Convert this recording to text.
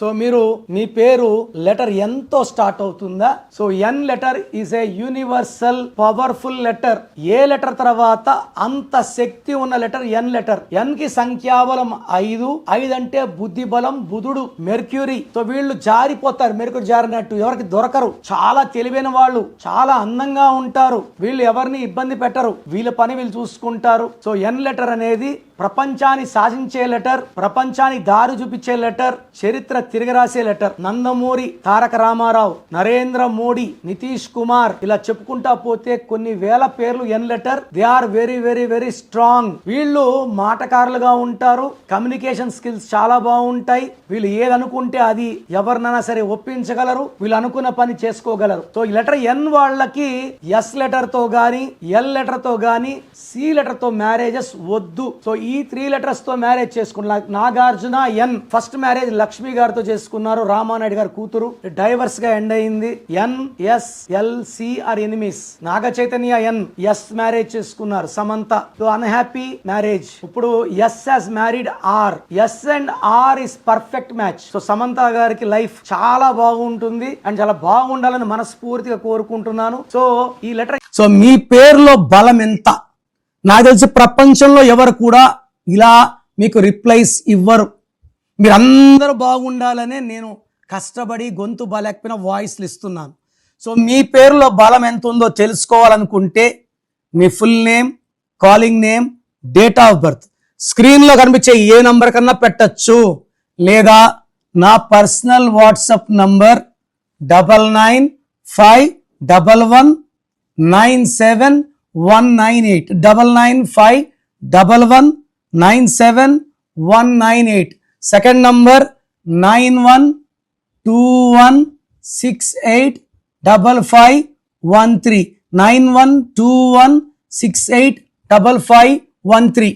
So మీరు మీ పేరు letter N తో స్టార్ట్ అవుతుందా? So N letter is a universal powerful letter. ఏ లెటర్ తర్వాత అంత శక్తి ఉన్న లెటర్ ఎన్ లెటర్. ఎన్ కి సంఖ్యాబలం 5. 5 అంటే బుద్ధి బలం, బుధుడు, మెర్క్యూరీ. సో వీళ్ళు జారిపోతారు, మెరుకు జారినట్టు, ఎవరికి దొరకరు. చాలా తెలివైన వాళ్ళు, చాలా అందంగా ఉంటారు. వీళ్ళు ఎవరిని ఇబ్బంది పెట్టరు, వీళ్ళ పని వీళ్ళు చూసుకుంటారు. సో ఎన్ లెటర్ అనేది ప్రపంచాన్ని శాసించే లెటర్, ప్రపంచానికి దారి చూపించే లెటర్, చరిత్ర తిరగరాసే లెటర్. నందమూరి తారక రామారావు, నరేంద్ర మోడీ, నితీష్ కుమార్, ఇలా చెప్పుకుంటా పోతే కొన్ని వేల పేర్లు N letter. They are very very very strong. వీళ్ళు మాటకారులుగా ఉంటారు, కమ్యూనికేషన్ స్కిల్స్ చాలా బాగుంటాయి. వీళ్ళు ఏదనుకుంటే అది ఎవరినైనా సరే ఒప్పించగలరు, వీళ్ళు అనుకున్న పని చేసుకోగలరు. సో ఈ లెటర్ ఎన్ వాళ్ళకి ఎస్ లెటర్ తో గాని, ఎల్ లెటర్ తో గాని, సి లెటర్ తో మ్యారేజెస్ వద్దు. సో ఈ 3 లెటర్స్ తో మ్యారేజ్ చేసుకున్నారు. Nagarjuna N first marriage Lakshmi గారితో చేసుకున్నారు, రామానాయుడు గారి కూతురు. డైవర్స్ గా ఎండ్ అయింది. N S L C R enemies. Naga Chaitanya N S marriage చేసుకున్నారు, సమంత. So unhappy marriage. ఇప్పుడు S has married R. S and R is perfect match. So Samantha గారికి లైఫ్ చాలా బాగుంటుంది అండ్ చాలా బాగుండాలని మనస్ఫూర్తిగా కోరుకుంటున్నాను. సో ఈ లెటర్, సో మీ పేరులో బలం ఎంత? నాకు తెలిసి ప్రపంచంలో ఎవరు కూడా ఇలా మీకు రిప్లైస్ ఇవ్వరు. మీరందరూ బాగుండాలనే నేను కష్టపడి గొంతు బాలేకపోయినా వాయిస్లు ఇస్తున్నాను. సో మీ పేరులో బలం ఎంత ఉందో తెలుసుకోవాలనుకుంటే మీ full name, calling name, date of birth స్క్రీన్లో కనిపించే ఏ నంబర్ కన్నా పెట్టచ్చు, లేదా నా personal WhatsApp number 9951197198 9951197198. Second number 9121685513 9121685513.